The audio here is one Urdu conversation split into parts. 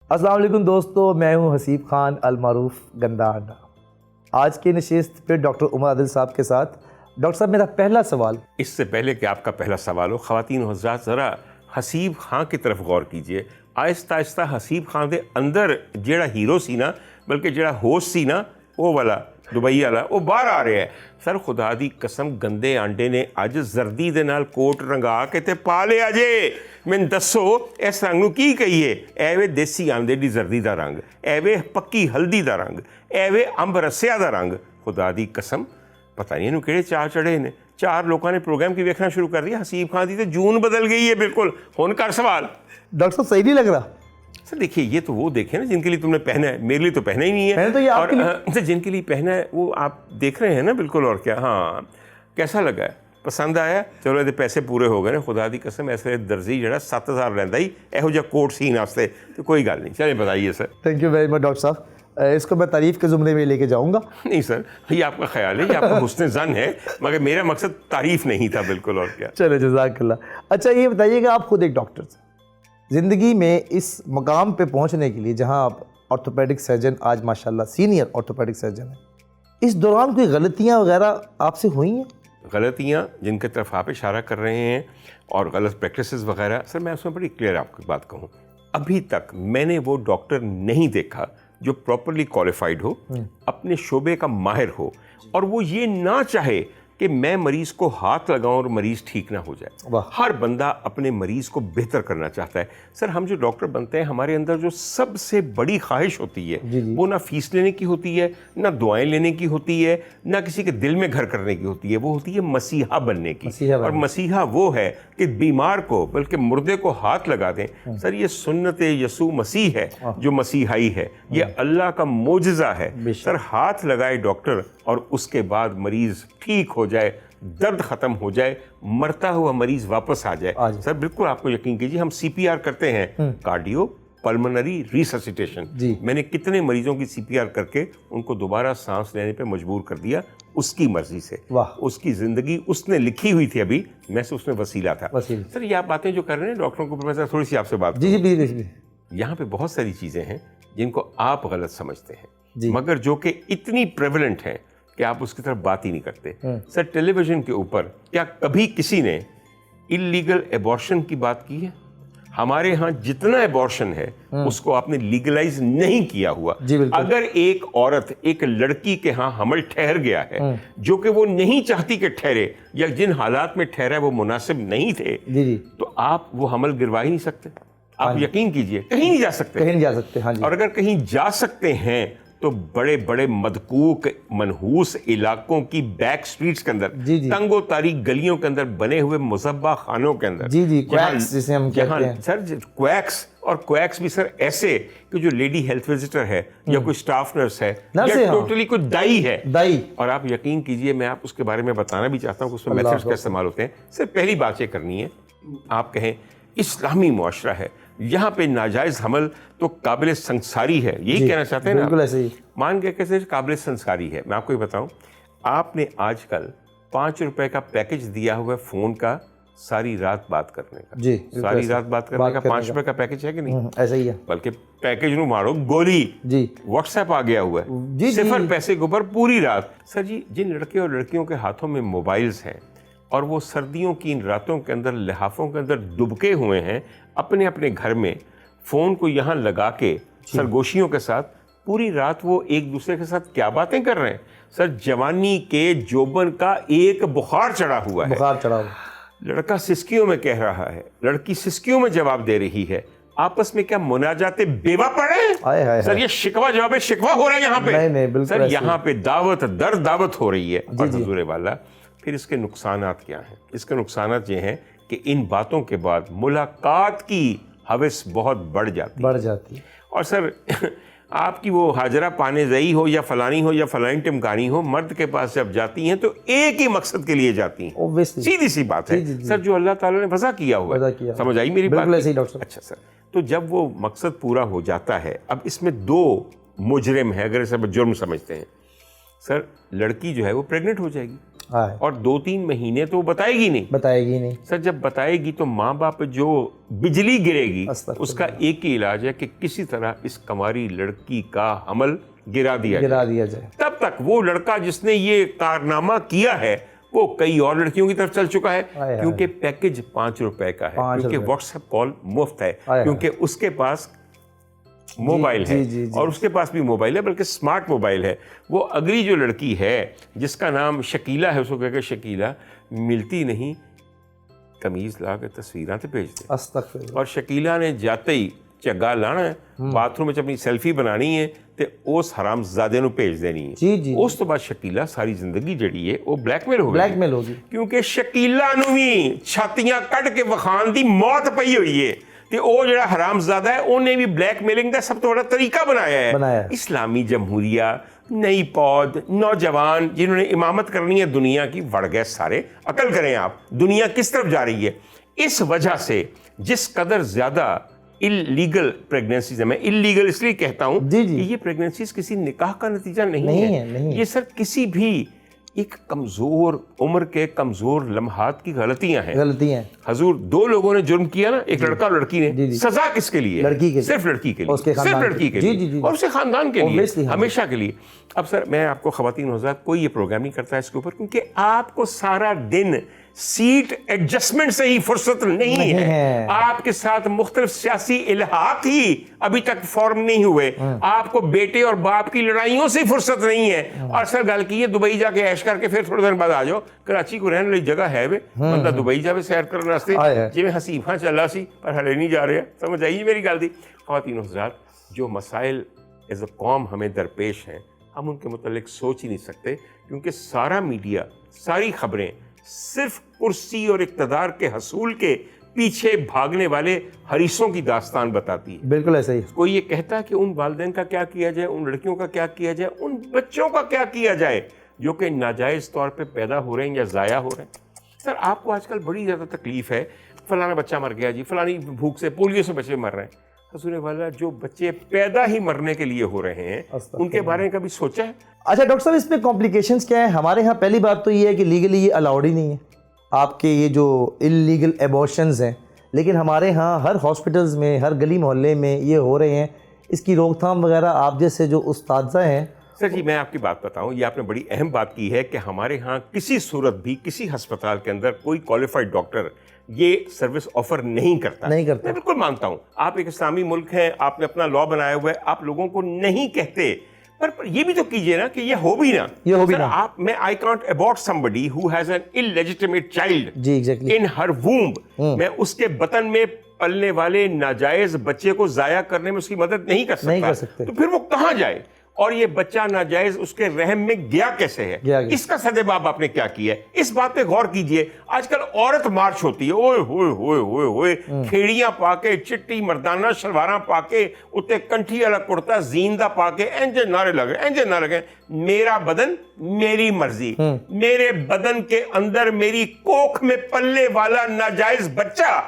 السلام علیکم دوستو، میں ہوں حسیب خان المعروف گندا انڈا۔ آج کی نشست پہ ڈاکٹر عمر عادل صاحب کے ساتھ۔ ڈاکٹر صاحب، میرا پہلا سوال، اس سے پہلے کہ آپ کا پہلا سوال ہو، خواتین و حضرات ذرا حسیب خان کی طرف غور کیجئے۔ آہستہ آہستہ حسیب خان دے اندر جیڑا ہیرو سی نا، بلکہ جیڑا ہوسٹ سی نا، وہ والا دبئی والا، وہ باہر آ رہا ہے۔ سر خدا دی قسم، گندے آنڈے نے اج زردی دے نال کوٹ رنگا کے تے پا لیا جے۔ میں دسو اس رنگ نو کی کہیے؟ ایوے دیسی آندے دی زردی دا رنگ، ایوے پکی ہلدی دا رنگ، ایوے امب رسیا دا رنگ۔ خدا دی قسم پتہ نہیں انہوں کہڑے چار چڑھے نے۔ 4 لوگوں نے پروگرام کی ویکھنا شروع کر دیا۔ حسیب خان دی تے جون بدل گئی ہے بالکل۔ ہن کر سوال۔ ڈاکٹر صاحب صحیح نہیں لگ رہا؟ سر دیکھیے، یہ تو وہ دیکھیں نا جن کے لیے تم نے پہنا ہے، میرے لیے تو پہنا ہی نہیں ہے۔ میں تو یہ آپ کے اور جن کے لیے پہنا ہے وہ آپ دیکھ رہے ہیں نا بالکل۔ اور کیا، ہاں کیسا لگا ہے؟ پسند آیا؟ چلو یہ پیسے پورے ہو گئے نا۔ خدا دی قسم ایسے درزی جڑا 7000 لیندا ہی ایہو جا کوٹ سین واسطے، تو کوئی گل نہیں۔ چلیں بتائیے sir. Thank you very much doctor صاحب، اس کو میں تعریف کے زمرے میں لے کے جاؤں گا۔ نہیں سر، یہ آپ کا خیال ہے، یہ آپ کا حسن ظن ہے، مگر میرا مقصد تعریف نہیں تھا بالکل۔ اور کیا۔ چلو جزاک اللہ۔ اچھا یہ بتائیے کہ آپ خود ایک ڈاکٹر سے زندگی میں اس مقام پہ پہنچنے کے لیے جہاں آپ آرتھوپیڈک سرجن، آج ماشاءاللہ سینئر آرتھوپیڈک سرجن ہیں، اس دوران کوئی غلطیاں وغیرہ آپ سے ہوئی ہیں؟ غلطیاں جن کی طرف آپ اشارہ کر رہے ہیں اور غلط پریکٹسز وغیرہ، سر میں اس میں بڑی کلیئر آپ کی بات کہوں، ابھی تک میں نے وہ ڈاکٹر نہیں دیکھا جو پراپرلی کوالیفائڈ ہو، اپنے شعبے کا ماہر ہو، اور وہ یہ نہ چاہے کہ میں مریض کو ہاتھ لگاؤں اور مریض ٹھیک نہ ہو جائے۔ ہر بندہ اپنے مریض کو بہتر کرنا چاہتا ہے۔ سر ہم جو ڈاکٹر بنتے ہیں، ہمارے اندر جو سب سے بڑی خواہش ہوتی ہے وہ نہ فیس لینے کی ہوتی ہے، نہ دعائیں لینے کی ہوتی ہے، نہ کسی کے دل میں گھر کرنے کی ہوتی ہے، وہ ہوتی ہے مسیحا بننے کی۔ اور مسیحا وہ ہے کہ بیمار کو بلکہ مردے کو ہاتھ لگا دیں۔ سر یہ سنت یسوع مسیح ہے جو مسیحائی ہے، یہ اللہ کا معجزہ ہے۔ سر ہاتھ لگائے ڈاکٹر اور اس کے بعد مریض ٹھیک ہو جائے، درد ختم ہو جائے، مرتا ہوا مریض واپس آ جائے۔ سر بالکل آپ کو یقین کیجیے، ہم CPR کرتے ہیں، کارڈیو پلمنری ریسسیٹیشن۔ میں نے کتنے مریضوں کی CPR کر کے ان کو دوبارہ سانس لینے پہ مجبور کر دیا، اس کی مرضی سے۔ اس کی زندگی اس نے لکھی ہوئی تھی، ابھی میں سے اس میں وسیلہ تھا۔ سر یہ آپ باتیں جو کر رہے ہیں ڈاکٹروں کو، میں تھوڑی سی آپ سے بات جی پلیز۔ یہاں پہ بہت ساری چیزیں ہیں جن کو آپ غلط سمجھتے ہیں، مگر جو کہ اتنی پریولنٹ ہیں کہ آپ اس کی طرف بات ہی نہیں کرتے۔ سر ٹیلی ویژن کے اوپر کیا کبھی کسی نے انلیگل ایبارشن کی بات کی ہے؟ ہمارے ہاں جتنا ایبارشن ہے اس کو آپ نے لیگلائز نہیں کیا ہوا۔ اگر ایک عورت ایک لڑکی کے ہاں حمل ٹھہر گیا ہے جو کہ وہ نہیں چاہتی کہ ٹھہرے، یا جن حالات میں ٹھہرا وہ مناسب نہیں تھے، تو آپ وہ حمل گروا ہی نہیں سکتے۔ آپ یقین کیجئے کہیں نہیں جا سکتے۔ اور اگر کہیں جا سکتے ہیں تو بڑے بڑے مدقوق منحوس علاقوں کی بیک سٹریٹس کے اندر، تنگ و تاریک گلیوں کے اندر بنے ہوئے مذبح خانوں کے اندر، کویکس جسے ہم کہتے ہیں۔ سر کویکس، اور کویکس بھی سر ایسے کہ جو لیڈی ہیلتھ وزٹر ہے، یا کوئی سٹاف نرس ہے، یا ٹوٹلی کوئی دائی ہے۔ اور آپ یقین کیجئے، میں آپ اس کے بارے میں بتانا بھی چاہتا ہوں کہ اس میں میتھڈز کا استعمال ہوتے ہیں۔ سر پہلی بات یہ کرنی ہے، آپ کہیں اسلامی معاشرہ ہے، یہاں پہ ناجائز حمل تو قابل سنساری ہے، یہی کہنا چاہتے ہیں نا؟ بالکل ایسے ہی مان کے کیسے قابل سنساری ہے؟ میں آپ کو یہ بتاؤں، آپ نے آج کل 5 روپے کا پیکج دیا ہوا ہے فون کا، ساری رات بات کرنے کا۔ ساری رات بات کرنے کا 5 روپے کا پیکج ہے کہ نہیں؟ ایسا ہی ہے۔ بلکہ پیکج نو مارو گولی، واٹس ایپ آ گیا ہوا ہے، 0 پیسے کے اوپر پوری رات۔ سر جی، جن لڑکے اور لڑکیوں کے ہاتھوں میں موبائلز ہیں اور وہ سردیوں کی ان راتوں کے اندر لحافوں کے اندر دبکے ہوئے ہیں، اپنے اپنے گھر میں فون کو یہاں لگا کے سرگوشیوں کے ساتھ پوری رات وہ ایک دوسرے کے ساتھ کیا باتیں کر رہے ہیں؟ سر جوانی کے جوبن کا ایک بخار چڑھا ہوا ہے۔ لڑکا سسکیوں میں کہہ رہا ہے، لڑکی سسکیوں میں جواب دے رہی ہے، آپس میں کیا مناجات بیوہ پڑے؟ سر یہ شکوہ جواب شکوہ ہو رہا ہے یہاں پہ۔ سر یہاں پہ دعوت در دعوت ہو رہی ہے۔ اور حضور والا، پھر اس کے نقصانات کیا ہیں؟ اس کے نقصانات یہ ہیں کہ ان باتوں کے بعد ملاقات کی ہوس بہت بڑھ جاتی ہے۔ اور سر آپ کی وہ حاجرہ پانے زئی ہو یا فلانی ہو یا فلانی ٹمکانی ہو، مرد کے پاس جب جاتی ہیں تو ایک ہی مقصد کے لیے جاتی ہیں، سیدھی سی بات ہے سر، جو اللہ تعالیٰ نے وضع کیا ہوا ہے۔ سمجھ آئی میری بات؟ اچھا سر، تو جب وہ مقصد پورا ہو جاتا ہے، اب اس میں 2 مجرم ہیں، اگر اسے جرم سمجھتے ہیں۔ سر لڑکی جو ہے وہ پریگننٹ ہو جائے گی، ہائے، اور 2-3 مہینے تو وہ بتائے گی نہیں. بتائے گی نہیں. سر جب بتائے گی تو ماں باپ جو بجلی گرے گی استغفر اس کا ایک ہی علاج ہے کہ کسی طرح اس کماری لڑکی کا حمل گرا دیا جائے. تب تک وہ لڑکا جس نے یہ کارنامہ کیا ہے وہ کئی اور لڑکیوں کی طرف چل چکا ہے, کیونکہ پیکج 5 روپے کا ہے, کیونکہ واٹس ایپ کال مفت ہے, کیونکہ اس کے پاس موبائل ہے, اور اس کے پاس بھی موبائل ہے بلکہ اسمارٹ موبائل ہے. وہ اگلی جو لڑکی ہے جس کا نام شکیلہ ہے, اس کو کہہ کہ شکیلہ ملتی نہیں, قمیض لا کے تصویراں تے بھیج دے. استغفر. اور شکیلہ نے جاتے ہی چگا لانا ہے, باتھ روم میں اپنی سیلفی بنانی ہے تے اس حرام زادے نو بھیج دینی ہے. اس تو بعد شکیلہ ساری زندگی جڑی ہے وہ بلیک میل ہوگی, کیونکہ شکیلہ نو بھی چھاتیاں کٹ کے وخان دی موت پئی ہوئی ہے, تے او جڑا حرام زادہ ہے انہیں بھی بلیک میلنگ دا سب تو بڑا طریقہ بنایا ہے. اسلامی جمہوریہ, نئی پود, نوجوان جنہوں نے امامت کرنی ہے دنیا کی, وڑ گئے سارے. عقل کریں آپ, دنیا کس طرف جا رہی ہے. اس وجہ سے جس قدر زیادہ اللیگل پریگننسیز ہیں, میں اللیگل اس لیے کہتا ہوں کہ یہ پریگننسیز کسی نکاح کا نتیجہ نہیں ہے, یہ سر کسی بھی ایک کمزور عمر کے کمزور لمحات کی غلطیاں ہیں. حضور 2 لوگوں نے جرم کیا نا, ایک لڑکا اور لڑکی نے, سزا کس کے لیے؟ صرف لڑکی کے لیے, صرف لڑکی کے لیے اور اس کے خاندان کے لیے, ہمیشہ کے لیے. اب سر میں آپ کو خواتین حضرات کوئی یہ پروگرام نہیں کرتا ہے اس کے اوپر, کیونکہ آپ کو سارا دن سیٹ ایڈجسٹمنٹ سے ہی فرصت نہیں ہے. آپ کے ساتھ مختلف سیاسی الحاق ہی ابھی تک فارم نہیں ہوئے, آپ کو بیٹے اور باپ کی لڑائیوں سے فرصت نہیں ہے. اور سر گل کی ہے دبئی جا کے عیش کر کے پھر تھوڑے دن بعد آ جاؤ, کراچی کو رہنے والی جگہ ہے وے, بندہ دبئی جاوے سیر کرنے واسطے, جی میں حسیفاں چلا سی پر ہلے نہیں جا رہے. سمجھ آئیے میری گل دی. خواتین حضرات, جو مسائل ایز اے قوم ہمیں درپیش ہیں ہم ان کے متعلق سوچ ہی نہیں سکتے, کیونکہ سارا میڈیا, ساری خبریں صرف کرسی اور اقتدار کے حصول کے پیچھے بھاگنے والے حریصوں کی داستان بتاتی ہے. بالکل ایسا ہی. کوئی یہ کہتا ہے کہ ان والدین کا کیا کیا جائے, ان لڑکیوں کا کیا کیا جائے, ان بچوں کا کیا کیا جائے جو کہ ناجائز طور پہ پیدا ہو رہے ہیں یا ضائع ہو رہے ہیں. سر آپ کو آج کل بڑی زیادہ تکلیف ہے, فلانا بچہ مر گیا جی, فلانی بھوک سے, پولیو سے بچے مر رہے ہیں. حضور والا, جو بچے پیدا ہی مرنے کے لیے ہو رہے ہیں ان کے بارے میں کبھی سوچا ہے؟ اچھا ڈاکٹر صاحب, اس میں کمپلیکیشنز کیا ہیں ہمارے ہاں؟ پہلی بات تو یہ ہے کہ لیگلی یہ الاؤڈ ہی نہیں ہے, آپ کے یہ جو اللیگل ایبورشنز ہیں, لیکن ہمارے ہاں ہر ہاسپٹلز میں, ہر گلی محلے میں یہ ہو رہے ہیں. اس کی روک تھام وغیرہ آپ جیسے جو اساتذہ ہیں. سر جی میں آپ کی بات بتاؤں, یہ آپ نے بڑی اہم بات کی ہے کہ ہمارے ہاں کسی صورت بھی کسی ہسپتال کے اندر کوئی کوالیفائڈ ڈاکٹر یہ سروس آفر نہیں کرتا. میں بالکل مانتا ہوں, آپ ایک اسلامی ملک ہیں, آپ نے اپنا لا بنایا ہوا ہے, آپ لوگوں کو نہیں کہتے, پر یہ بھی تو کیجئے نا کہ یہ ہو بھی نا. آپ میں I can't abort somebody who has an illegitimate child in her womb. میں اس کے بطن میں پلنے والے ناجائز بچے کو ضائع کرنے میں اس کی مدد نہیں کر سکتا, تو پھر وہ کہاں جائے؟ اور یہ بچہ ناجائز اس کے رحم میں گیا کیسے ہے؟ اس کا سدباب آپ نے کیا کیا ہے؟ اس بات پہ غور کیجئے. آج کل عورت مارچ ہوتی ہے, اوئے ہوئے ہوئے ہوئے ہوئے, کھیڑیاں پا کے, چٹی مردانہ شلواراں پا کے, اتے کنٹھی والا کرتا زیندہ پا کے, انجے نعرے لگے, میرا بدن میری مرضی, میرے بدن کے اندر میری کوکھ میں پلنے والا ناجائز بچہ,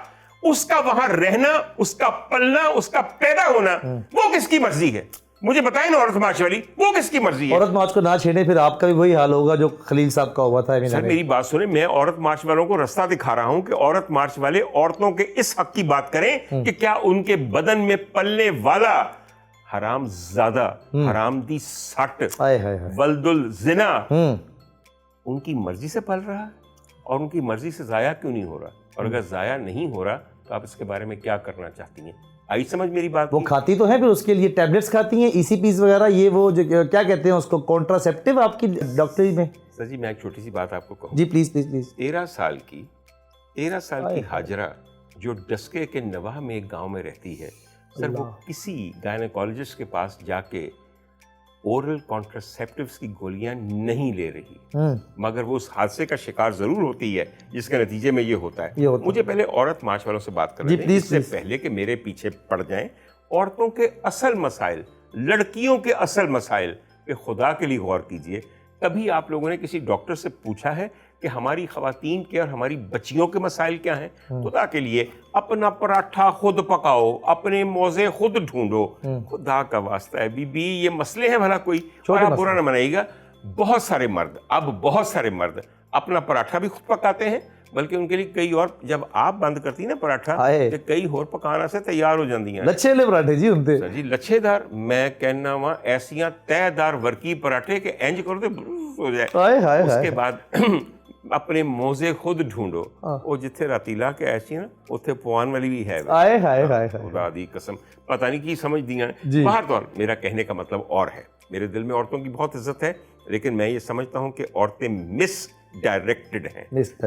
اس کا وہاں رہنا, اس کا پلنا, اس کا پیدا ہونا, وہ کس کی مرضی ہے؟ مجھے بتائیں نا عورت مارچ والی, وہ کس کی مرضی ہے؟ عورت مارچ کو نہ چھیڑیں, پھر آپ کا بھی وہی حال ہوگا جو خلیل صاحب کا ہوا تھا. سر میری بات سنیں, میں عورت مارچ والوں کو رستہ دکھا رہا ہوں کہ عورت مارچ والے عورتوں کے اس حق کی بات کریں کہ کیا ان کے بدن میں پلنے والا حرام زادہ, حرام دی سٹ, ولد الزنا ان کی مرضی سے پل رہا ہے, اور ان کی مرضی سے ضائع کیوں نہیں ہو رہا؟ اور اگر ضائع نہیں ہو رہا تو آپ اس کے بارے میں کیا کرنا چاہتی ہیں؟ آئی سمجھ میری بات؟ وہ کھاتی تو ہیں, پھر اس کے لیے ٹیبلٹس کھاتی ہیں, ای سی پیز وغیرہ, یہ وہ کیا کہتے ہیں اس کو, کانٹراسیپٹیو آپ کی ڈاکٹری میں. سر جی میں ایک چھوٹی سی بات آپ کو کہوں. جی پلیز پلیز پلیز. 13 سال کی ہاجرہ جو ڈسکے کے نواح میں ایک گاؤں میں رہتی ہے, سر وہ کسی گائنیکالوجسٹ کے پاس جا کے اورل کانٹراسیپٹیوز کی گولیاں نہیں لے رہی, مگر وہ اس حادثے کا شکار ضرور ہوتی ہے جس کے نتیجے میں یہ ہوتا ہے. مجھے پہلے عورت مارچ والوں سے بات کرنا ہے, اس سے پہلے کہ میرے پیچھے پڑ جائیں. عورتوں کے اصل مسائل, لڑکیوں کے اصل مسائل پہ خدا کے لیے غور کیجئے. کبھی آپ لوگوں نے کسی ڈاکٹر سے پوچھا ہے کہ ہماری خواتین کے اور ہماری بچیوں کے مسائل کیا ہیں؟ خدا کے لیے اپنا پراٹھا خود پکاؤ, اپنے موزے خود ڈھونڈو. خدا کا واسطہ ہے بی بی, یہ مسئلے ہیں بھلا کوئی, اور آپ برا نہ منائیے گا. بہت سارے مرد اپنا پراٹھا بھی خود پکاتے ہیں بلکہ ان کے لیے کئی اور, جب آپ بند کرتی نا پراٹھا تو کئی اور پکانا سے تیار ہو جاندی ہیں. لچھے لے پراٹھے جی ہوں سر جی لچھے دار, میں کہنا وا ایسیاں تہ دار ورکی پراٹھے کہ انج کرو تو ہو جائے. اس کے بعد اپنے موزے خود ڈھونڈو, وہ جتھے راتی لا کے ایسی نا اتنے پوان والی بھی ہے. خدا دی قسم پتہ نہیں کی سمجھ دیا. باہر طور میرا کہنے کا مطلب اور ہے, میرے دل میں عورتوں کی بہت عزت ہے, لیکن میں یہ سمجھتا ہوں کہ عورتیں مس ڈائریکٹڈ ہیں.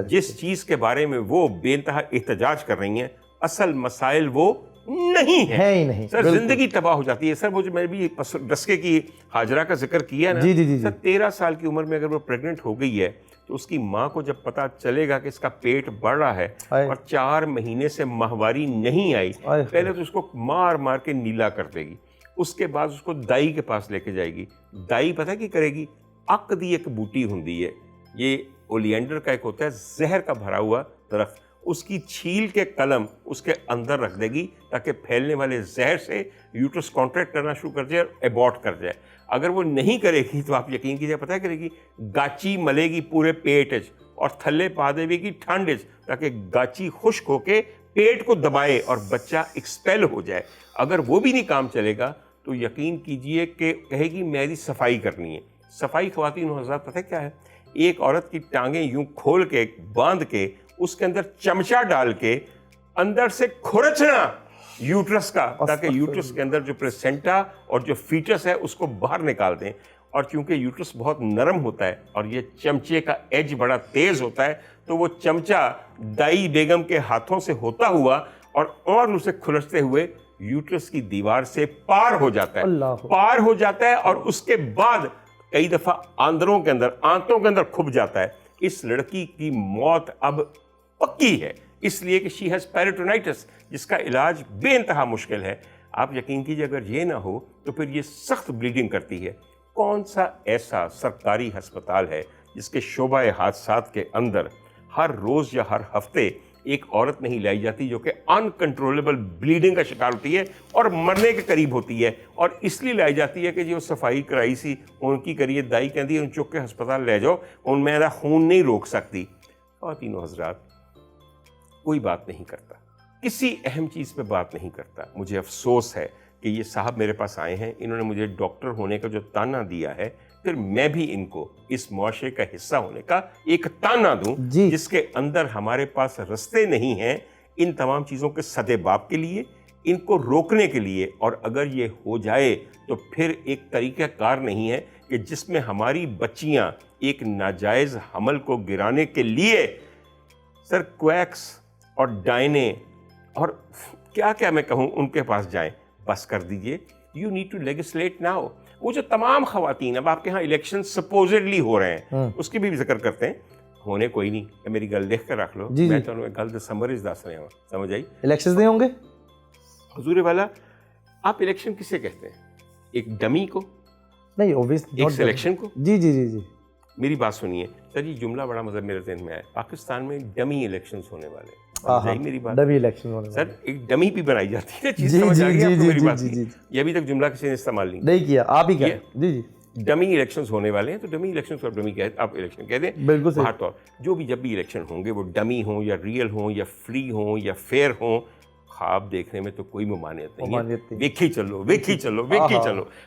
جس چیز کے بارے میں وہ بے انتہا احتجاج کر رہی ہیں اصل مسائل وہ نہیں ہے. سر زندگی تباہ ہو جاتی ہے. سر مجھے میں بھی ڈسکے کی ہاجرہ کا ذکر کیا نا, سر 13 سال کی عمر میں اگر وہ پریگننٹ ہو گئی ہے تو اس کی ماں کو جب پتا چلے گا کہ اس کا پیٹ بڑھ رہا ہے اور 4 مہینے سے ماہواری نہیں آئی, پہلے تو اس کو مار مار کے نیلا کر دے گی. اس کے بعد اس کو دائی کے پاس لے کے جائے گی. دائی پتہ کی کرے گی, اک دی ایک بوٹی ہوندی ہے, یہ اولینڈر کا ایک ہوتا ہے زہر کا بھرا ہوا درخت, اس کی چھیل کے قلم اس کے اندر رکھ دے گی تاکہ پھیلنے والے زہر سے یوٹرس کانٹریکٹ کرنا شروع کر جائے اور ایبورٹ کر جائے. اگر وہ نہیں کرے گی تو آپ یقین کیجیے پتہ کرے گی, گاچی ملے گی پورے پیٹ اور تھلے پا دے گی ٹھنڈ تاکہ گاچی خشک ہو کے پیٹ کو دبائے اور بچہ ایکسپیل ہو جائے. اگر وہ بھی نہیں کام چلے گا تو یقین کیجئے کہ کہے گی میری صفائی کرنی ہے. صفائی خواتین و حضرات پتہ کیا ہے, ایک عورت کی ٹانگیں یوں کھول کے باندھ کے اس کے اندر چمچہ ڈال کے اندر سے کھرچنا یوٹرس کا, تاکہ یوٹرس کے اندر جو پلیسنٹا اور جو فیٹس ہے اس کو باہر نکال دیں. اور چونکہ یوٹرس بہت نرم ہوتا ہے اور یہ چمچے کا ایج بڑا تیز ہوتا ہے تو وہ چمچہ دائی بیگم کے ہاتھوں سے ہوتا ہوا اور اسے کھلچتے ہوئے یوٹرس کی دیوار سے پار ہو جاتا ہے اور اس کے بعد کئی دفعہ آنتوں کے اندر کھپ جاتا ہے. اس لڑکی کی موت اب پکی ہے اس لیے کہ شی ہیز پیریٹونائٹس, جس کا علاج بے انتہا مشکل ہے. آپ یقین کیجیے اگر یہ نہ ہو تو پھر یہ سخت بلیڈنگ کرتی ہے. کون سا ایسا سرکاری ہسپتال ہے جس کے شعبہ حادثات کے اندر ہر روز یا ہر ہفتے ایک عورت نہیں لائی جاتی جو کہ انکنٹرولبل بلیڈنگ کا شکار ہوتی ہے اور مرنے کے قریب ہوتی ہے, اور اس لیے لائی جاتی ہے کہ جو صفائی کرائی سی ان کی کریے دائی کہتی ہے ان چک کے ہسپتال لے جاؤ, ان میں خون نہیں روک سکتی. خواتین و حضرات کوئی بات نہیں کرتا, کسی اہم چیز پہ بات نہیں کرتا. مجھے افسوس ہے کہ یہ صاحب میرے پاس آئے ہیں, انہوں نے مجھے ڈاکٹر ہونے کا جو تانا دیا ہے, پھر میں بھی ان کو اس معاشرے کا حصہ ہونے کا ایک تانا دوں جس کے اندر ہمارے پاس رستے نہیں ہیں ان تمام چیزوں کے سدے باب کے لیے, ان کو روکنے کے لیے. اور اگر یہ ہو جائے تو پھر ایک طریقہ کار نہیں ہے کہ جس میں ہماری بچیاں ایک ناجائز حمل کو گرانے کے لیے سر کویکس اور ڈائنے اور کیا کیا میں کہوں ان کے پاس جائیں. بس کر دیجئے. You need to legislate now. وہ جو تمام خواتین, اب آپ کے ہاں الیکشن سپوزڈلی ہو رہے ہیں, اس کی بھی ذکر کرتے ہیں, ہونے کوئی نہیں. میری گل دیکھ کر رکھ لو, میں چاہوں گل دسمبر دس رہے ہوں, سمجھ آئی؟ الیکشنز نہیں ہوں گے حضور والا. آپ الیکشن کسے کہتے ہیں؟ ایک ڈمی کو نہیں, ایک سلیکشن کو. جی میری بات سنیے سر, یہ جملہ بڑا مطلب میرے ذہن میں آیا. پاکستان میں ڈمی الیکشنز ہونے والے, میری بات ڈمی الیکشن ہونے سر, ایک ڈمی بھی بنائی جاتی ہے. چیز سمجھ آ گئی آپ کو میری بات کی؟ یہ ابھی تک جملہ کسی نے استعمال نہیں کیا, آپ ہی کیا. جی ڈمی الیکشنز ہونے والے ہیں, تو ڈمی الیکشنز کو ڈمی کہتے, آپ الیکشن کہتے ہیں. بالکل باہر طور جو بھی جب بھی الیکشن ہوں گے وہ ڈمی ہوں یا ریئل ہوں یا فری ہوں یا فیئر ہوں, خواب دیکھنے میں تو کوئی ممانعت نہیں ہے. ویکھی چلو.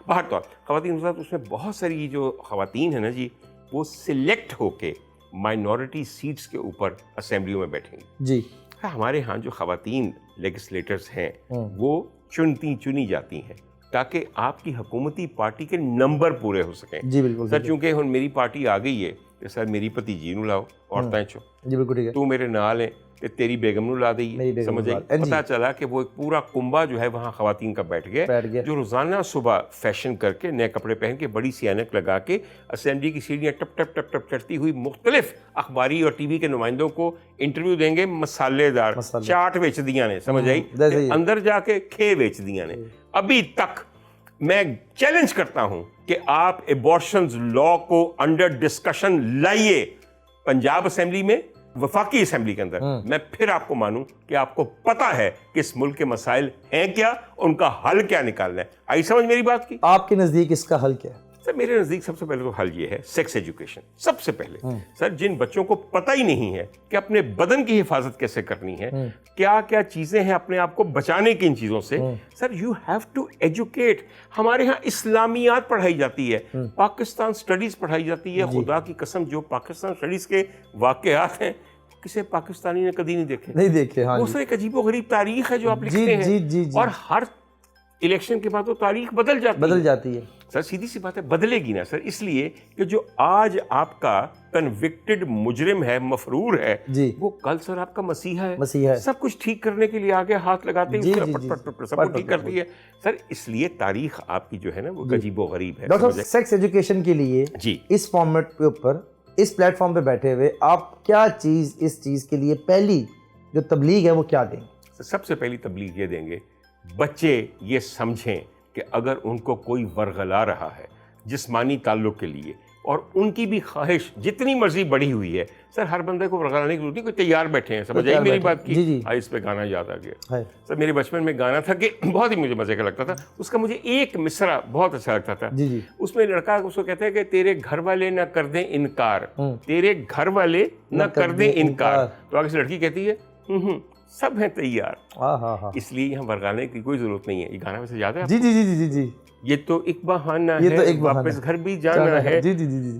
باہر طور خواتین حضرات, اس میں بہت ساری جو خواتین ہیں نا جی, وہ سلیکٹ ہو کے مائنورٹی سیٹس کے اوپر اسمبلیوں میں بیٹھیں گی. جی ہمارے ہاں جو خواتین لیجسلیٹرز ہیں وہ چنی جاتی ہیں تاکہ آپ کی حکومتی پارٹی کے نمبر پورے ہو سکیں. جی بالکل سر, چونکہ ہن میری پارٹی آ گئی ہے کہ سر میری بھتیجی نو لاؤ عورتیں چو, جی بالکل ٹھیک ہے, تو میرے نال ہے کہ تیری بیگم نو لا دئیے. سمجھ آئی؟ پتہ چلا کہ وہ ایک پورا کنبا جو ہے وہاں خواتین کا بیٹھ گیا, جو روزانہ صبح فیشن کر کے نئے کپڑے پہن کے بڑی سی اینک لگا کے اسمبلی کی سیڑھیاں ٹپ ٹپ ٹپ ٹپ چڑھتی ہوئی مختلف اخباری اور ٹی وی کے نمائندوں کو انٹرویو دیں گے. مسالے دار چاٹ بیچ دیاں نے, سمجھ آئی, اندر جا کے کھے بیچ دیاں نے. ابھی تک میں چیلنج کرتا ہوں کہ آپ ایبورشنز لا کو انڈر ڈسکشن لائیے پنجاب اسمبلی میں, وفاقی اسمبلی کے اندر. میں پھر آپ کو مانوں کہ آپ کو پتا ہے کہ اس ملک کے مسائل ہیں کیا, ان کا حل کیا نکالنا ہے. آئی سمجھ میری بات کی؟ آپ کے نزدیک اس کا حل کیا ہے؟ سر میرے نزدیک سب سے پہلے تو حل یہ ہے سیکس ایجوکیشن. سب سے پہلے سر جن بچوں کو پتہ ہی نہیں ہے کہ اپنے بدن کی حفاظت کیسے کرنی ہے, کیا کیا چیزیں ہیں اپنے آپ کو بچانے کی ان چیزوں سے, sir you have to educate. ہمارے ہاں اسلامیات پڑھائی جاتی ہے, پاکستان اسٹڈیز پڑھائی جاتی ہے. خدا کی قسم جو پاکستان اسٹڈیز کے واقعات ہیں کسی پاکستانی نے کبھی نہیں دیکھے. ہاں وہ سر ایک عجیب و غریب تاریخ ہے جو آپ لکھتے ہیں, اور ہر الیکشن کے بعد وہ تاریخ بدل جاتی ہے. سر سیدھی سی بات ہے, بدلے گی نا سر, اس لیے کہ جو آج آپ کا کنوکٹڈ مجرم ہے, مفرور ہے, وہ کل سر آپ کا مسیحا ہے. سب کچھ ٹھیک کرنے کے لیے آگے ہاتھ لگاتے ہیں, سب کچھ ٹھیک کرتی ہے. سر اس لیے تاریخ آپ کی جو ہے نا وہ عجیب و غریب ہے. ڈاکٹر صاحب سیکس ایجوکیشن کے لیے اس فارمیٹ کے اوپر, اس پلیٹ فارم پہ بیٹھے ہوئے آپ کیا چیز اس چیز کے لیے پہلی جو تبلیغ ہے وہ کیا دیں گے؟ سب سے پہلی تبلیغ یہ دیں گے, بچے یہ سمجھیں کہ اگر ان کو کوئی ورغلا رہا ہے جسمانی تعلق کے لیے, اور ان کی بھی خواہش جتنی مرضی بڑھی ہوئی ہے, سر ہر بندے کو ورغلانے کی ضرورت نہیں, کوئی تیار بیٹھے ہیں, سمجھ آئی میری بات کی. اس پہ گانا یاد آ گیا سر, میرے بچپن میں گانا تھا کہ بہت ہی مجھے مزے کا لگتا تھا, اس کا مجھے ایک مصرع بہت اچھا لگتا تھا. اس میں لڑکا اس کو کہتا ہے کہ تیرے گھر والے نہ کر دیں انکار, تیرے گھر والے نہ کر دیں انکار, تو آگے سے لڑکی کہتی ہے سب ہیں تیار. اس لیے یہاں ورغلانے کی کوئی ضرورت نہیں ہے. یہ گانا ویسے یاد ہے؟ جی یہ تو ایک بہانہ ہے, واپس گھر بھی جانا ہے,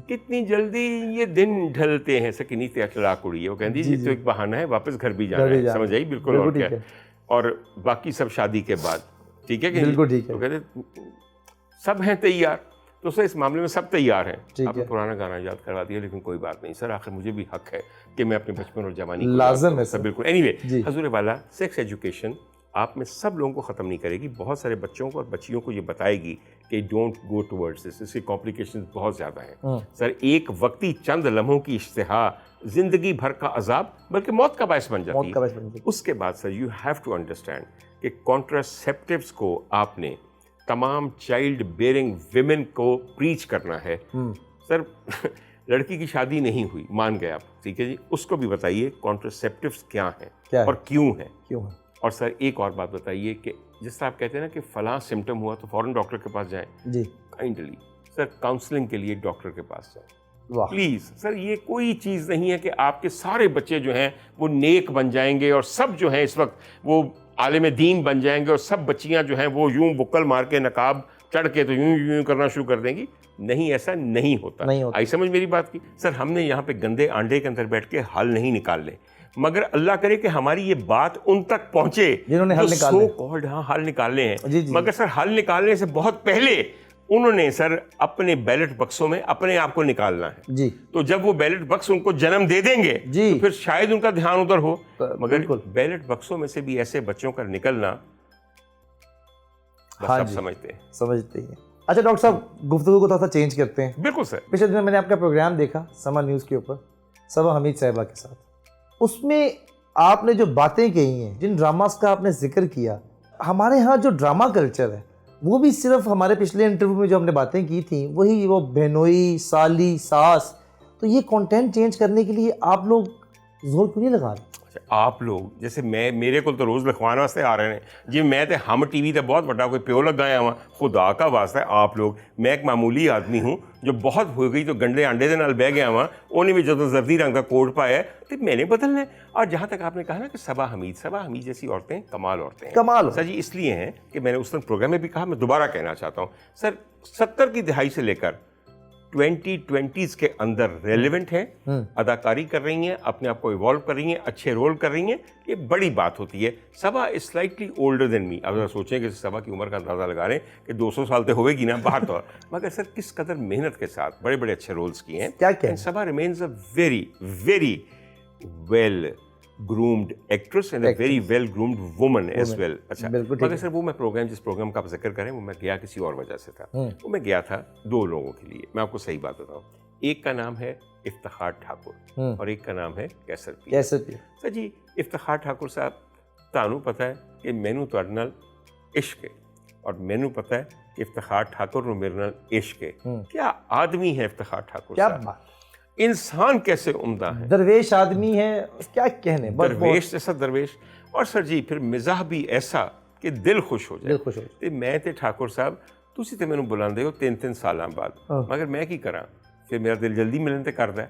کتنی جلدی یہ دن ڈھلتے ہیں. سکنی تے اخلاق اڑی ہے, وہ کہتی یہ تو ایک بہانہ ہے, واپس گھر بھی جانا ہے. سمجھ آئی بالکل. اور کیا, اور باقی سب شادی کے بعد, ٹھیک ہے کہ تو کہتے سب ہیں تیار. تو سر اس معاملے میں سب تیار ہیں. آپ نے پرانا گانا یاد کروا دیا, لیکن کوئی بات نہیں سر, آخر مجھے بھی حق ہے کہ میں اپنے بچپن اور جوانی لازم ہے سر. بالکل. اینی وے حضور والا سیکس ایجوکیشن آپ میں سب لوگوں کو ختم نہیں کرے گی, بہت سارے بچوں کو اور بچیوں کو یہ بتائے گی کہ ڈونٹ گو ٹورڈز دس, اس کی کمپلیکیشنز بہت زیادہ ہیں. سر ایک وقتی چند لمحوں کی اشتہا زندگی بھر کا عذاب بلکہ موت کا باعث بن جاتی ہے. اس کے بعد sir you have to understand کہ کانٹراسیپٹیوز کو آپ نے تمام چائلڈ بیئرنگ ویمن کو پریچ کرنا ہے. سر لڑکی کی شادی نہیں ہوئی, مان گئے آپ, ٹھیک ہے جی, اس کو بھی بتائیے کانٹراسیپٹیوز کیا ہیں اور کیوں ہیں. اور سر ایک اور بات بتائیے کہ جس طرح آپ کہتے ہیں نا کہ فلاں سمٹم ہوا تو فوراً ڈاکٹر کے پاس جائیں. کائنڈلی سر کاؤنسلنگ کے لیے ڈاکٹر کے پاس جائیں پلیز. سر یہ کوئی چیز نہیں ہے کہ آپ کے سارے بچے جو ہیں وہ نیک بن جائیں گے اور سب جو ہیں اس وقت وہ عالم دین بن جائیں گے, اور سب بچیاں جو ہیں وہ یوں بکل مار کے نقاب چڑھ کے تو یوں کرنا شروع کر دیں گی. نہیں, ایسا نہیں ہوتا. آئی سمجھ میری بات کی. سر ہم نے یہاں پہ گندے آنڈے کے اندر بیٹھ کے حل نہیں نکالنے, مگر اللہ کرے کہ ہماری یہ بات ان تک پہنچے جنہوں نے حل نکالنے ہیں. مگر سر حل نکالنے سے بہت پہلے انہوں نے سر اپنے بیلٹ بکسوں میں اپنے آپ کو نکالنا ہے. تو جب وہ بیلٹ بکس ان کو جنم دے دیں گے تو پھر شاید ان کا دھیان ادھر ہو, مگر بیلٹ بکسوں میں سے بھی ایسے بچوں کا نکلنا سب سمجھتے ہیں. اچھا ڈاکٹر صاحب, گفتگو کو تھوڑا سا چینج کرتے ہیں. بالکل سر. پچھلے دن میں نے آپ کا پروگرام دیکھا سما نیوز کے اوپر, صبا حمید صاحبہ کے ساتھ. اس میں آپ نے جو باتیں کہی ہیں, جن ڈراماز کا آپ نے ذکر کیا, ہمارے ہاں جو ڈرامہ کلچر ہے وہ بھی صرف ہمارے پچھلے انٹرویو میں جو ہم نے باتیں کی تھیں وہی وہ بہنوئی, سالی, ساس, تو یہ کنٹینٹ چینج کرنے کے لیے آپ لوگ زور کیوں نہیں لگا رہے؟ آپ لوگ جیسے میرے کو تو روز لکھوانے واسطے آ رہے ہیں جی, میں تے ہم ٹی وی تے بہت بڑا کوئی پیو لگایا ہوا, خدا کا واسطہ ہے آپ لوگ, میں ایک معمولی آدمی ہوں جو بہت ہو گئی تو گنڈے انڈے دے نال بہ گیا ہوا, انہیں بھی جو زردی رنگ کا کوٹ پایا ہے تو میں نے بدلنا ہے. اور جہاں تک آپ نے کہا نا کہ صبا حمید جیسی عورتیں کمال عورتیں ہیں سر جی, اس لیے ہیں کہ میں نے اس وقت پروگرام میں بھی کہا, میں دوبارہ کہنا چاہتا ہوں سر 70 کی دہائی سے لے کر 2020s کے اندر ریلیونٹ ہیں, اداکاری کر رہی ہیں, اپنے آپ کو ایوالو کر رہی ہیں, اچھے رول کر رہی ہیں, یہ بڑی بات ہوتی ہے. صبا از سلائٹلی اولڈر دین می. اب ذرا سوچیں کہ صبا کی عمر کا اندازہ لگا رہے ہیں کہ 200 سال تو ہوئے گی نا باہر طور, مگر سر کس قدر محنت کے ساتھ بڑے بڑے اچھے رولز کیے ہیں. کیا Saba remains a very very well groomed actress and a very well groomed woman as well. اچھا, مگر سر وہ میں جس پروگرام کا آپ ذکر کریں وہ میں گیا کسی اور وجہ سے تھا. وہ میں گیا تھا 2 لوگوں کے لیے, میں آپ کو صحیح بات بتاؤں. ایک کا نام ہے افتخار ٹھاکر اور ایک کا نام ہے کیسر پیر. سر جی افتخار ٹھاکر صاحب, تانوں پتہ ہے کہ مینوں تہاڈے نال عشق ہے, اور مینوں پتہ ہے کہ افتخار ٹھاکر نوں میرے نال عشق ہے. کیا آدمی ہے افتخار ٹھاکر صاحب, انسان کیسے عمدہ ہے, درویش آدمی ہے, کیا کہنے, درویش جیسا درویش. اور سر جی پھر مزاح بھی ایسا کہ دل خوش ہو جائے. میں تے ٹھاکر صاحب ਤੁਸੀਂ ਤੇ ਮੈਨੂੰ ਬੁਲਾਉਂਦੇ ਹੋ 3-3 ਸਾਲਾਂ ਬਾਅਦ, ਮਗਰ ਮੈਂ ਕੀ ਕਰਾਂ, ਫਿਰ ਮੇਰਾ ਦਿਲ ਜਲਦੀ ਮਿਲਣ ਤੇ ਕਰਦਾ ਹੈ।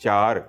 4,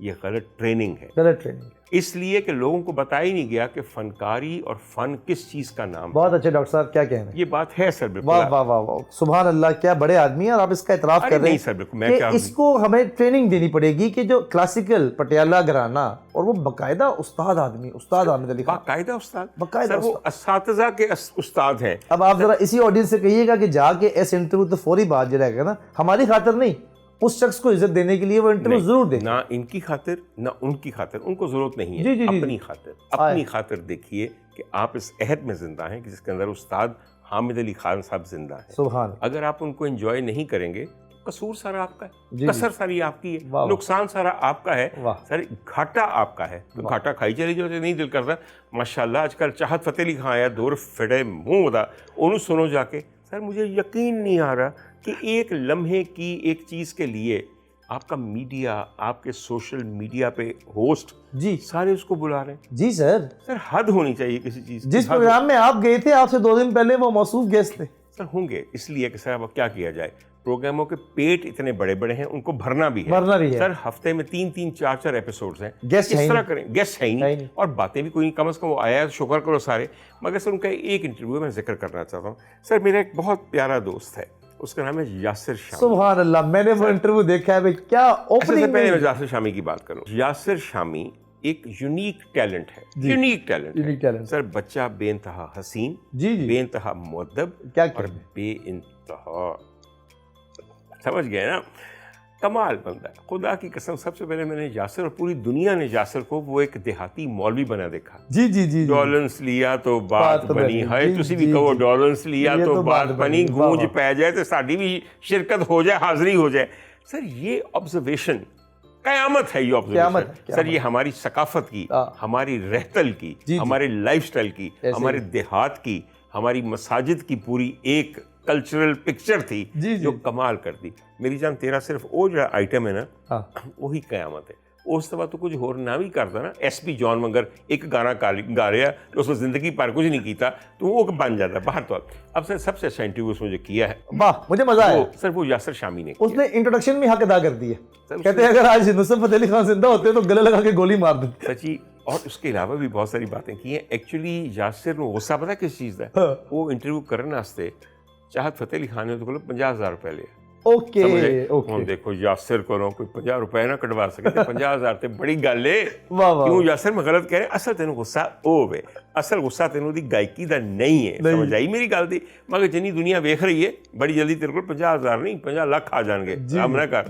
یہ غلط ٹریننگ ہے. غلط ٹریننگ. اس لیے کہ لوگوں کو بتایا ہی نہیں گیا کہ فنکاری اور فن کس چیز کا نام ہے. بہت اچھے ڈاکٹر صاحب, کیا کہہ رہے ہیں. یہ بات ہے سر, بالکل. واہ واہ واہ واہ, سبحان اللہ, کیا بڑے آدمی ہیں, اور آپ اس کا اعتراف کر رہے نہیں ہیں سر, بالکل. میں کہ کیا اس کو ہمیں ٹریننگ دینی پڑے گی کہ جو کلاسیکل پٹیالہ گھرانہ, اور وہ باقاعدہ استاد آدمی, استاد حامد علی خان, باقاعدہ استاد, باقاعدہ سر وہ اساتذہ کے استاد ہیں. اب آپ ذرا اسی آڈینس سے کہیے گا کہ جا کے ایس انٹرویو تو فوری بات جو رہے گا نا, ہماری خاطر نہیں, اس شخص کو عزت دینے کے لیے وہ انٹرویو ضرور دیں. نہ ان کی خاطر نہ ان کی خاطر, ان کو ضرورت نہیں ہے. جی جی جی. اپنی خاطر, اپنی خاطر دیکھیے کہ آپ اس عہد میں زندہ ہیں کہ جس کے اندر استاد حامد علی خان صاحب زندہ ہیں. سبحان. اگر آپ ان کو انجوائے نہیں کریں گے, قصور سارا آپ کا ہے, جی کسر ساری آپ کی ہے, نقصان سارا آپ کا ہے, سر گھاٹا آپ کا ہے. تو گھاٹا کھائی چلی جو نہیں دل کرتا. ماشاءاللہ آج کل چاہت فتح علی خان آیا, دور فڑے منہ ہوتا انہوں سنو جا کے. سر مجھے یقین نہیں آ رہا کہ ایک لمحے کی ایک چیز کے لیے آپ کا میڈیا, آپ کے سوشل میڈیا پہ ہوسٹ جی سارے اس کو بلا رہے ہیں. جی سر, سر حد ہونی چاہیے کسی چیز کی. جس پروگرام میں آپ گئے تھے آپ سے 2 دن پہلے وہ موصوف گیسٹ تھے. سر ہوں گے, اس لیے کہ سر اب کیا کیا جائے, پروگراموں کے پیٹ اتنے بڑے بڑے ہیں, ان کو بھرنا بھی ہے. سر ہفتے میں 3 4 ایپیسوڈز ہیں, گیسٹ کس طرح کریں, گیسٹ ہے ہی نہیں, اور باتیں بھی کوئی نہیں, کم از کم وہ آیا ہے, شکر کرو سارے. مگر سر ان کا ایک انٹرویو میں ذکر کرنا چاہتا ہوں. سر میرا ایک بہت پیارا دوست ہے, اس کا نام ہے یاسر شامی. سبحان اللہ, میں نے وہ انٹرویو دیکھا ہے, کیا اوپننگ. پہلے میں یاسر شامی کی بات کروں. یاسر شامی ایک یونیک ٹیلنٹ ہے, یونیک ٹیلنٹ ہے سر. بچہ بے انتہا حسین, بے انتہا مؤدب, اور بے انتہا, سمجھ گئے نا, کمال بندہ. خدا کی قسم, سب سے پہلے میں نے یاسر, اور پوری دنیا نے یاسر کو وہ ایک دیہاتی مولوی بنا دیکھا. جی جی جی. ڈالنس لیا تو بات بنی ہے, تسی بھی کہو ڈالنس لیا تو بات بنی, گونج پہ جائے تو ساڈی بھی شرکت ہو جائے, حاضری ہو جائے. سر یہ آبزرویشن قیامت ہے. یہ آبزرویشن سر, یہ ہماری ثقافت کی, ہماری رہتل کی, ہمارے لائف سٹائل کی, ہمارے دیہات کی, ہماری مساجد کی پوری ایک کلچرل پکچر تھی جو کمال کر دی. میری جان, تیرا صرف وہ جو آئٹم ہے نا, وہی قیامت ہے. اس طرح تو کچھ اور نہ بھی کرتا نا. ایس پی جان مگر ایک گانا گا رہا, اس نے زندگی پر کچھ نہیں کیتا, تو وہ بن جاتا باہر. تو اب سر سب سے اچھا انٹرویو اس مجھے کیا ہے, واہ مجھے مزہ آیا سر, وہ یاسر شامی نے. اس نے انٹروڈکشن میں حق ادا کر دی ہے. کہتے ہیں اگر آج نصرت فتح علی خان زندہ ہوتے تو گلے لگا کے گولی مار دیتے. سچی. اور اس کے علاوہ بھی بہت ساری باتیں کی ہیں. ایکچولی یاسر نے غصہ پتا کس چیز ہے, وہ انٹرویو کرنے واسطے چاہت فتح علی خان نے تو بولو 50,000 روپے لے. اوکے ہوں دیکھو یاسر کو کوئی 50 روپے نہ کٹوا سکے, 50,000 تے بڑی گل ہے. واہ واہ. کیوں یاسر میں غلط کہہ رہے, اصل تینوں غصہ ہوے, اصل غصہ تینوں دی گائکی دا نہیں ہے. سمجھ آئی میری گل دی. مگر جنی دنیا ویکھ رہی ہے, بڑی جلدی تیرے کو 50,000 نہیں 50 لاکھ آ جان گے. کام نہ کر.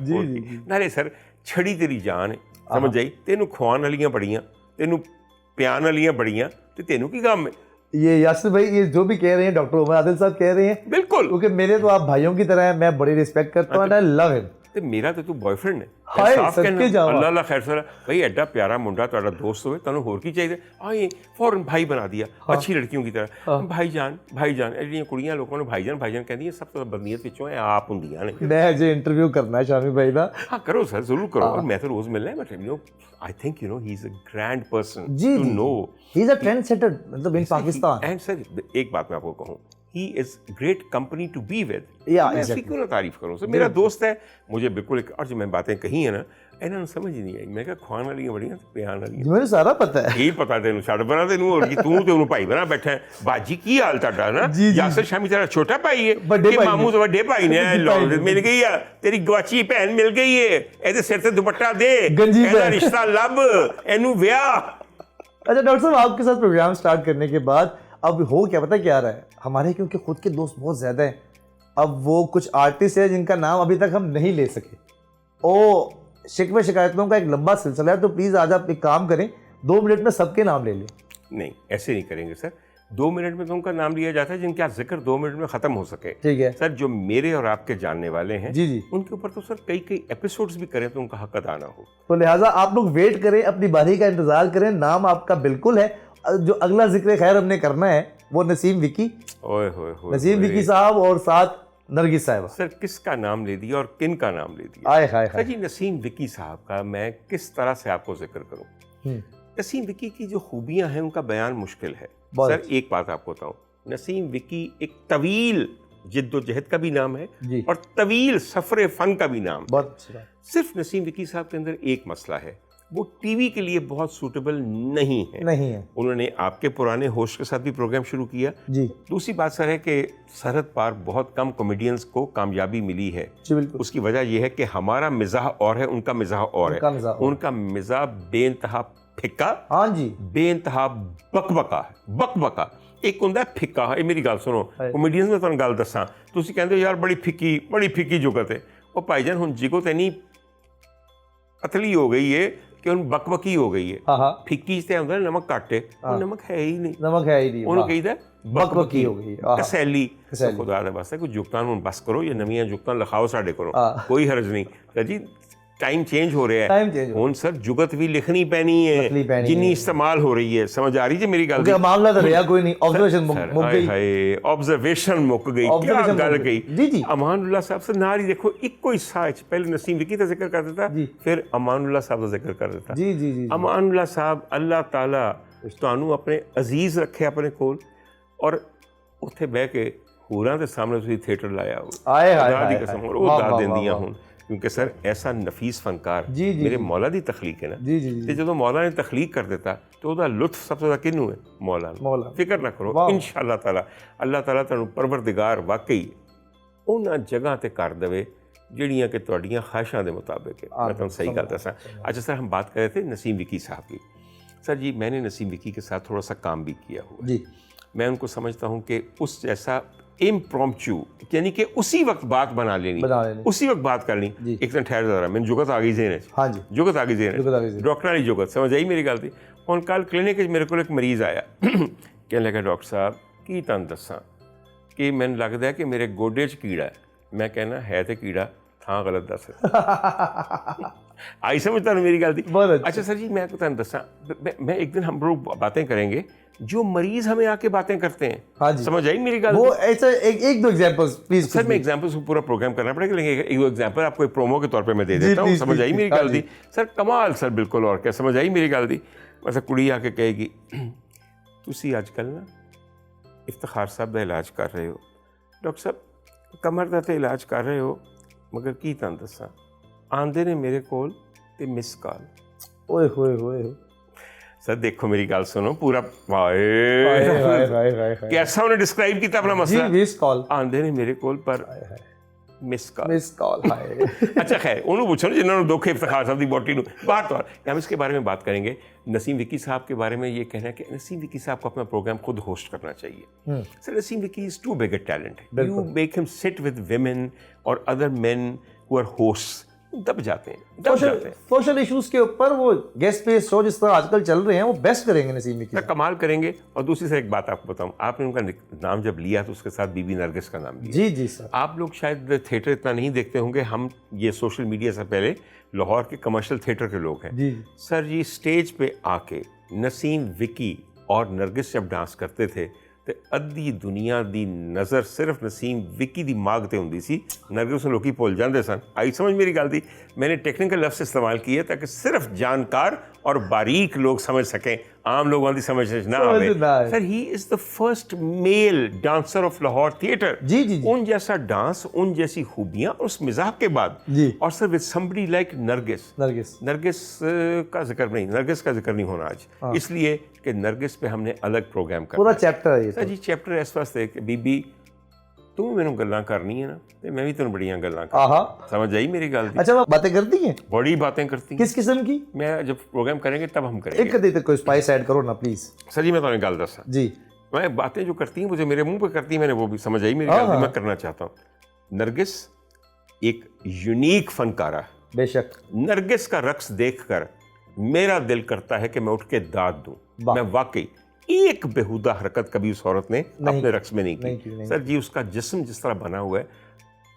نالے سر چھڑی تیری جان ہے, سمجھ آئی. تینوں کھوان والیاں بڑیاں, تینوں پیان والیاں بڑیاں, تے تینوں کی کام ہے. یہ یاسر بھائی, یہ جو بھی کہہ رہے ہیں ڈاکٹر عمر عادل صاحب کہہ رہے ہیں, بالکل, کیونکہ میرے تو آپ بھائیوں کی طرح ہیں, میں بڑی رسپیکٹ کرتا ہوں, اینڈ آئی لو ہم. تے میرا تو بوائے فرینڈ ہے. اللہ اللہ خیر سر بھائی, ایڈا پیارا منڈا تہاڈا دوست ہوئے, تانوں ہور کی چاہیے. آئے فوراً بھائی بنا دیا, اچھی لڑکیوں کی طرح. بھائی جان بھائی جان, ایڈیاں کڑیاں لوگوں نے بھائی جان کہندی ہیں, سب تو بدنیت وچوں آپ ہوندیاں نے. میں جو انٹرویو کرنا ہے شامی بھائی دا, ہاں کرو سر, ضرور کرو. اور میں تو روز ملنا ہے, but I think he is a grand person to know. He is a trendsetter, مطلب in پاکستان. And sir, ایک بات میں آپ کو کہوں, he is great company to be with. میں اس کی کیوں نہ تعریف کروں سر, میرا دوست ہے. مجھے بالکل, اور جو میں باتیں کہی ہیں نا, انہوں نے سمجھ ہی نہیں آئی. میں کہا کھوان والی بڑی ہیں, پیان والی ہیں. مجھے سارا پتہ ہے. یہی پتا تینوں, چھڑ بنا تینوں, اور توں تے انہوں بھائی بنا بیٹھا ہے. باجی کی حال تھا نا, یاسر شامی تیرا چھوٹا بھائی ہے, کہ ماموں تو بڑے بھائی نے, مل گئی ہے تیری گواچی بہن, مل گئی ہے, ایدے سر تے دوپٹہ دے, ایدہ رشتہ لب, اینو بیاہ. اچھا ڈاکٹر صاحب, آپ کے ساتھ پروگرام سٹارٹ کرنے کے بعد اب ہو کیا پتہ کیا رہا ہے ہمارے, کیونکہ خود کے دوست بہت زیادہ ہیں. اب وہ کچھ آرٹسٹ ہیں جن کا نام ابھی تک ہم نہیں لے سکے, او شکوے شکایتوں کا ایک لمبا سلسلہ ہے, تو پلیز آج آپ ایک کام کریں, 2 منٹ میں سب کے نام لے لیں. نہیں ایسے نہیں کریں گے سر, 2 منٹ میں تو ان کا نام لیا جاتا ہے جن کا ذکر 2 منٹ میں ختم ہو سکے. ٹھیک ہے سر, جو میرے اور آپ کے جاننے والے ہیں, جی جی, ان کے اوپر تو سر کئی ایپیسوڈز بھی کریں تو ان کا حق ادا نہ ہو. تو لہٰذا آپ لوگ ویٹ کریں, اپنی باری کا انتظار کریں. نام آپ کا بالکل ہے. جو اگلا ذکر خیر ہم نے کرنا ہے وہ نسیم وکی, نسیم وکی صاحب, اور ساتھ نرگس صاحبہ. سر کس کا نام لے دیا اور کن کا نام لے دیا؟ آئے ہائے ہائے. جی نسیم وکی صاحب کا میں کس طرح سے آپ کو ذکر کروں. نسیم وکی کی جو خوبیاں ہیں ان کا بیان مشکل ہے. سر ایک بات آپ کو بتاؤں, نسیم وکی ایک طویل جد و جہد کا بھی نام ہے, اور طویل سفر فن کا بھی نام. بہت اچھا. صرف نسیم وکی صاحب کے اندر ایک مسئلہ ہے, وہ ٹی وی کے لیے بہت سوٹیبل نہیں ہے. نہیں ہے. انہوں نے آپ کے پرانے ہوسٹ کے ساتھ بھی پروگرام شروع کیا. جی دوسری بات سر ہے کہ سرحد پار بہت کم کامیڈینز کو کامیابی ملی ہے. جی بالکل. اس کی وجہ یہ ہے کہ ہمارا مزاح اور ہے, ان کا مزاح اور ہے. ان کا مزاح بے انتہا پھکا, ہاں جی, بے انتہا بکبکا ہے. بکبکا ایک ہوں پھکا ہے. میری گل سنو, کامیڈینز میں تمہیں گل دساں, تسی کہندے ہو یار بڑی پھکی جگت ہے. وہ بھائی جان ہن جگت اینی پتلی ہو گئی ہے کہ ہن بکبکی ہو گئی ہے. پھکی تے ہوندا نمک گھٹ ہے, نمک ہے ہی نہیں. نمک ہے ہی نہیں. انہوں کہیدا بکبکی ہو گئی, تسلی. خدا دے واسطے کوئی جگتاں نوں بس کرو, یا نویاں جگتاں لکھاؤ ساڈے کرو, کوئی حرج نہیں. سر جی ٹائم چینج ہو رہا ہے, ہن سر جگت بھی لکھنی پینی ہے جنی استعمال ہو رہی ہے. سمجھ آ رہی جی میری گل؟ معاملہ تو رہا کوئی نہیں, آبزرویشن مک گئی. ہائے آبزرویشن مک گئی, کیا گل گئی. جی جی امان اللہ صاحب سے نال ہی دیکھو ایک ہی ساتھ پہلے نسیم وکی کا ذکر کر دیتا, پھر امان اللہ صاحب کا ذکر کر دیتا. جی جی جی. امان اللہ صاحب اللہ تعالیٰ تانوں اپنے عزیز رکھے اپنے کول, اور اتنے بہ کے ہوراں دے سامنے تسی تھیٹر لایا ہو. خدا دی قسم وہ داد دیندیاں ہون, کیونکہ سر ایسا نفیس فنکار میرے مولا دی تخلیق ہے نا. تے جدوں مولا نے تخلیق کر دیتا تو دا لطف سب سے زیادہ کنوں ہے, مولا. فکر نہ کرو, انشاءاللہ تعالیٰ اللہ تعالیٰ تانوں پروردگار واقعی انہاں جگہ تے کر دے جڑیاں کہ تہاڈیاں خواہشاں دے مطابق ہے. میں تمہیں صحیح گل دساں. اچھا سر, ہم بات کر رہے تھے نسیم وکی صاحب کی. سر جی میں نے نسیم وکی کے ساتھ تھوڑا سا کام بھی کیا ہوا ہے. میں ان کو سمجھتا ہوں کہ اس جیسا امپرومپچو, یعنی کہ اسی وقت بات بنا لینی, اسی وقت بات کرنی. ایک دن ٹھہر جا رہا, میں جگت آ گئی ذہن ہے. ہاں جی, جگت آ گئی ذہن ہے, ڈاکٹر والی جگت. سمجھ آئی میری گل تھی. ہن کل کلینک میرے کو ایک مریض آیا, کہنے لگا ڈاکٹر صاحب کی تن دساں کہ مینوں لگدا ہے کہ میرے گوڈے 'چ کیڑا ہے. میں کہنا ہے تے کیڑا, تھاں غلط دس. آئی سمجھتا ہوں میری گل تھی. اچھا سر جی میں تمہیں دساں, میں ایک دن ہم لوگ باتیں کریں گے جو مریض ہمیں آ کے باتیں کرتے ہیں. سمجھ آئی میری گل؟ وہ ایسا ایک دو ایگزامپلس پلیز. سر میں ایگزامپلس کو پورا پروگرام کرنا پڑے گا, لیکن ایک دو ایگزامپل آپ کو ایک پرومو کے طور پہ میں دے دیتا ہوں. سمجھ آئی میری گل دی؟ سر کمال سر, بالکل. اور کیا سمجھ آئی میری گل دی؟ مثلا کڑی آ کے کہے گی تسی اج کل نا افتخار صاحب دا علاج کر رہے ہو, ڈاکٹر صاحب کمر دا تے علاج کر رہے ہو, مگر کی تن دساں آندے نے میرے کول تے مس کال. اوئے ہوئے ہوئے. سر دیکھو میری گل سنو, پورا کیسا انہیں ڈسکرائب کیتا اپنا مسئلہ. مس کال آندے نے میرے کول پر مس کال. ہائے. اچھا خیر, انہوں پوچھو نا جنہوں نے دکھ افتخار صاحب دی باٹی نو باہر تو. ہم اس کے بارے میں بات کریں گے. نسیم وکی صاحب کے بارے میں یہ کہنا ہے کہ نسیم وکی صاحب کو اپنا پروگرام خود ہوسٹ کرنا چاہیے. Sir Naseem Vicky is too big a talent. You make him sit with women اور other men who are hosts, دب جاتے ہیں. سوشل ایشوز کے اوپر وہ گیسٹ پیس شو جس طرح آج کل چل رہے ہیں وہ بیسٹ کریں گے نسیم وکی. کمال کریں گے. اور دوسری سے ایک بات آپ کو بتاؤں, آپ نے ان کا نام جب لیا تو اس کے ساتھ بی بی نرگس کا نام لیا. جی جی سر. آپ لوگ شاید تھیٹر اتنا نہیں دیکھتے ہوں گے, ہم یہ سوشل میڈیا سے پہلے لاہور کے کمرشل تھیٹر کے لوگ ہیں. جی سر جی اسٹیج پہ آ کے نسیم وکی اور نرگس جب ڈانس کرتے تھے تو ادھی دنیا دی نظر صرف نسیم وکی دی مانگتے ہوندی سی, نرگس نے لوکی بھول جاندے سن. آئی سمجھ میری گل دی؟ میں نے ٹیکنیکل لفظ استعمال کیے تاکہ صرف جانکار اور باریک لوگ سمجھ سکیں, عام لوگوں کی سمجھ نہ آئے. Sir he is the first male dancer of Lahore theatre. جی جی. ان جیسا ڈانس, ان جیسی خوبیاں, اس مزاح کے بعد. جی. اور سر وتھ سمبڈی لائک نرگس کا ذکر نہیں, نرگس کا ذکر نہیں ہونا آج, اس لیے کہ نرگس پہ ہم نے الگ پروگرام کرنا. پورا چیپٹر ہے جی. چیپٹر اس واسطے کہ بی بی تم میرے گلاں کرنی ہے نا, میں بھی تمہیں بڑیاں گلاں کروں. سمجھ آئی میری گل؟ اچھا وہ باتیں کرتی ہیں, بڑی باتیں کرتی ہیں. کس قسم کی؟ میں جب پروگرام کریں گے تب ہم کریں گے. ایک دیتے کوئی اسپائس ایڈ کرو نا پلیز. سر جی میں تمہیں گل دساں. جی. میں باتیں جو کرتی ہیں مجھے میرے منہ پہ کرتی ہیں, میں نے وہ بھی سمجھ آئی میری گل, میں کرنا چاہتا ہوں. نرگس ایک یونیک فنکارہ. بے شک. نرگس کا رقص دیکھ کر میرا دل کرتا ہے کہ میں اٹھ کے داد دوں. میں واقعی ایک بےہودہ حرکت کبھی اس عورت نے اپنے رقص میں نہیں کی. سر جی اس کا جسم جس طرح بنا ہوا ہے,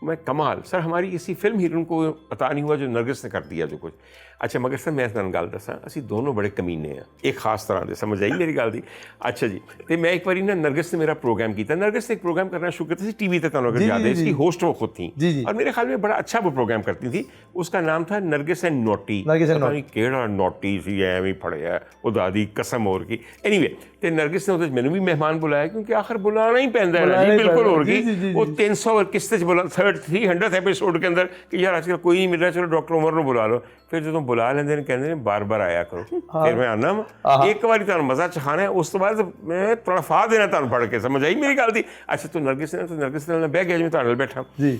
میں کمال. سر ہماری کسی فلم ہیروئن کو عطا نہیں ہوا جو نرگس نے کر دیا جو کچھ. اچھا مگر سر میں تمہیں گل دساں, اسی دونوں بڑے کمینے ہیں ایک خاص طرح دے. سمجھ آئی میری گل دی؟ اچھا جی. تو میں ایک باری نا نرگس نے میرا پروگرام کیا. نرگس نے ایک پروگرام کرنا شروع کیا تھا ٹی وی تے, تمہیں اگر یاد ہے, اس کی ہوسٹ وہ خود تھیں. اور میرے خیال میں بڑا اچھا وہ پروگرام کرتی تھی. اس کا نام تھا نرگس اینڈ نوٹی. کیڑا نوٹی سی ایویں پڑھیا وہ دادی قسم اور کی. اینی وے تے نرگس نے میں نے بھی مہمان بلایا, کیونکہ آخر بلانا ہی پیندا ہے بالکل. اور کی وہ 300 قسط 300 ایپیسوڈ کے اندر کہ یار آج کل کوئی نہیں مل رہا, چلو ڈاکٹر عمر نے بلا لو. ਫਿਰ ਜਦੋਂ ਬੁਲਾ ਲੈਂਦੇ ਨੇ ਕਹਿੰਦੇ ਨੇ ਬਾਰ-ਬਾਰ ਆਇਆ ਕਰੋ। ਫਿਰ ਮੈਂ ਆਨਾ ਇੱਕ ਵਾਰੀ ਤੁਹਾਨੂੰ ਮਜ਼ਾ ਚਖਾਣਾ ਹੈ, ਉਸ ਤੋਂ ਬਾਅਦ ਮੈਂ ਤੜਫਾ ਦੇਣਾ ਤੁਹਾਨੂੰ ਪੜ੍ਹ ਕੇ। ਸਮਝ ਆਈ ਮੇਰੀ ਗੱਲ ਦੀ? ਅੱਛਾ ਤੂੰ ਨਰਗਿਸ ਨਾਲ ਬਹਿ ਗਿਆ ਜਿਵੇਂ ਤੁਹਾਡੇ ਨਾਲ ਬੈਠਾ ਜੀ,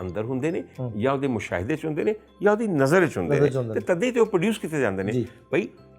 ਅੰਦਰ ਹੁੰਦੇ ਨੇ ਜਾਂ ਉਹਦੇ ਮੁਸ਼ਾਹਿਦੇ 'ਚ ਹੁੰਦੇ ਨੇ ਜਾਂ ਉਹਦੀ ਨਜ਼ਰ 'ਚ ਹੁੰਦੇ ਨੇ ਤੇ ਤਦੇ ਤੇ ਉਹ ਪ੍ਰੋਡਿਊਸ ਕੀਤੇ ਜਾਂਦੇ ਨੇ। ਭਾਈ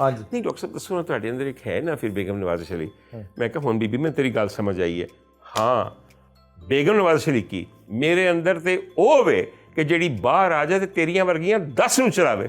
ਨਹੀਂ ਡਾਕਟਰ ਸਾਹਿਬ ਦੱਸੋ ਨਾ ਤੁਹਾਡੇ ਅੰਦਰ ਇੱਕ ਹੈ ਨਾ ਫਿਰ ਬੇਗਮ ਨਵਾਜ਼ ਸ਼ਰੀਫ। ਮੈਂ ਕਿਹਾ ਹੁਣ ਬੀਬੀ ਮੈਂ ਤੇਰੀ ਗੱਲ ਸਮਝ ਆਈ ਹੈ। ਹਾਂ ਬੇਗਮ ਨਵਾਜ਼ ਸ਼ਰੀਫ ਕੀ ਮੇਰੇ ਅੰਦਰ ਤੇ ਉਹ ਵੇ ਕਿ ਜਿਹੜੀ ਬਾਹਰ ਆ ਜਾਏ ਤੇ ਤੇਰੀਆਂ ਵਰਗੀਆਂ 10 ਨੂੰ ਚਲਾਵੇ।